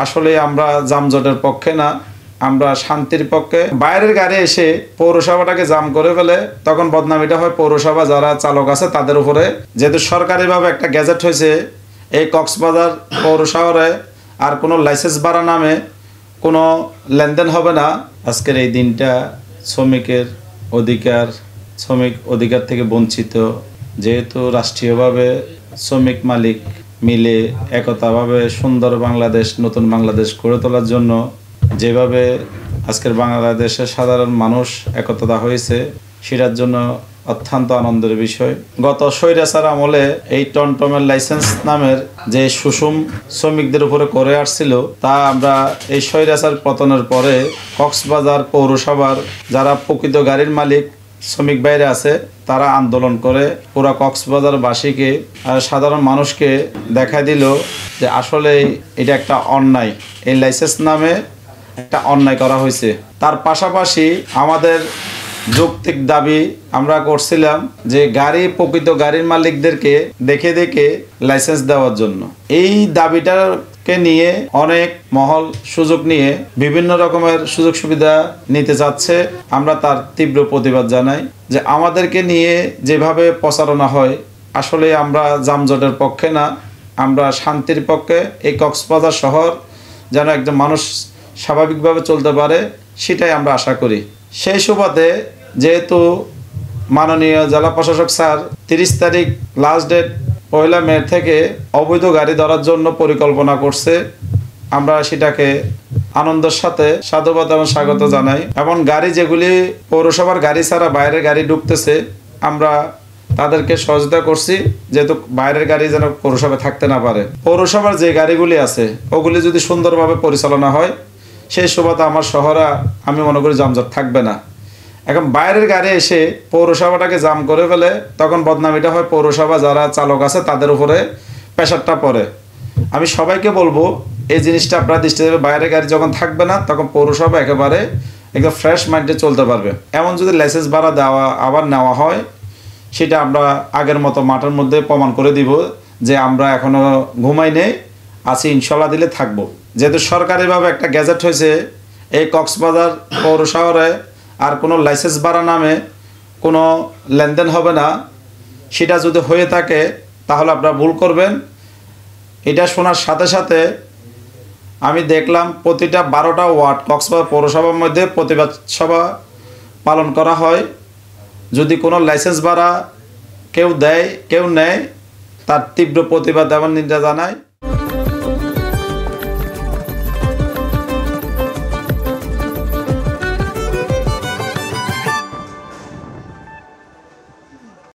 আসলে আমরা যানজটের পক্ষে না, আমরা শান্তির পক্ষে। বাইরের গাড়ি এসে পৌরসভাটাকে জাম করে ফেলে, তখন বদনামিটা হয় পৌরসভা যারা চালক আছে তাদের উপরে। যেহেতু সরকারিভাবে একটা গ্যাজেট হয়েছে, এই কক্সবাজার পৌর শহরে আর কোনো লাইসেন্স ভাড়া নামে কোনো লেনদেন হবে না। আজকের এই দিনটা শ্রমিক অধিকার থেকে বঞ্চিত। যেহেতু রাষ্ট্রীয়ভাবে শ্রমিক মালিক মিলে একতাভাবে সুন্দর বাংলাদেশ, নতুন বাংলাদেশ গড়ে তোলার জন্য যেভাবে আজকের বাংলাদেশের সাধারণ মানুষ একতা হয়েছে, সেটার জন্য অত্যন্ত আনন্দের বিষয়। গত স্বৈরাচার আমলে এই টমটমের লাইসেন্স নামের যে সুষম শ্রমিকদের উপরে করে আসছিল, তা আমরা এই স্বৈরাচার পতনের পরে কক্সবাজার পৌরসভার যারা প্রকৃত গাড়ির মালিক শ্রমিক বাইরে আছে, তারা আন্দোলন করে পুরা কক্সবাজারবাসীকে আর সাধারণ মানুষকে দেখা দিল যে আসলে এটা একটা অন্যায়, এই লাইসেন্স নামে একটা অন্যায় করা হয়েছে। তার পাশাপাশি আমাদের যৌক্তিক দাবি আমরা করছিলাম যে প্রকৃত গাড়ির মালিকদেরকে দেখে দেখে লাইসেন্স দেওয়ার জন্য। এই দাবিটাকে নিয়ে অনেক মহল সুযোগ নিয়ে বিভিন্ন রকমের সুযোগ সুবিধা নিতে চাচ্ছে। আমরা তার তীব্র প্রতিবাদ জানাই যে আমাদেরকে নিয়ে যেভাবে প্রচারণা হয়, আসলে আমরা যানজটের পক্ষে না, আমরা শান্তির পক্ষে। এই কক্সবাজার শহর যেন একজন মানুষ স্বাভাবিকভাবে চলতে পারে, সেটাই আমরা আশা করি। সেই সুবাদে যেহেতু মাননীয় জেলা প্রশাসক স্যার 30 তারিখ লাস্ট ডেট 1 মে থেকে অবৈধ গাড়ি ধরার জন্য পরিকল্পনা করছে, আমরা সেটাকে আনন্দের সাথে সাধুবাদ এবং স্বাগত জানাই। এবং গাড়ি যেগুলি পৌরসভার গাড়ি ছাড়া বাইরের গাড়ি ঢুকতেছে, আমরা তাদেরকে সহযোগিতা করছি, যেহেতু বাইরের গাড়ি যেন পৌরসভায় থাকতে না পারে। পৌরসভার যে গাড়িগুলি আছে ওগুলি যদি সুন্দরভাবে পরিচালনা হয়, সেই সুবাদে আমার শহরে আমি মনে করি যানজট থাকবে না। এখন বাইরের গাড়ি এসে পৌরসভাটাকে জাম করে ফেলে, তখন বদনামিটা হয় পৌরসভা যারা চালক আছে তাদের উপরে প্রেশারটা পড়ে। আমি সবাইকে বলবো এই জিনিসটা আপনারা দৃষ্টি দেবে, বাইরের গাড়ি যখন থাকবে না তখন পৌরসভা একেবারে একদম ফ্রেশ মাইন্ডে চলতে পারবে। এমন যদি লাইসেন্স ভাড়া আবার নেওয়া হয়, সেটা আমরা আগের মতো মাঠের মধ্যে প্রমাণ করে দিব যে আমরা এখনো ঘুমাই নেই, আছি, ইনশাল্লাহ দিলে থাকবো। যেহেতু সরকারিভাবে একটা গ্যাজেট হয়েছে, এই কক্সবাজার পৌর শহরে আর কোনো লাইসেন্স ভাড়া নামে কোনো লেনদেন হবে না। সেটা যদি হয়ে থাকে তাহলে আপনারা ভুল করবেন। এটা শোনার সাথে সাথে আমি দেখলাম প্রতিটা 12টা ওয়ার্ড কক্সবাজার পৌরসভার মধ্যে প্রতিবাদ সভা পালন করা হয়। যদি কোনো লাইসেন্স ভাড়া কেউ দেয়, কেউ নেয়, তার তীব্র প্রতিবাদ এবং নিন্দা জানায়।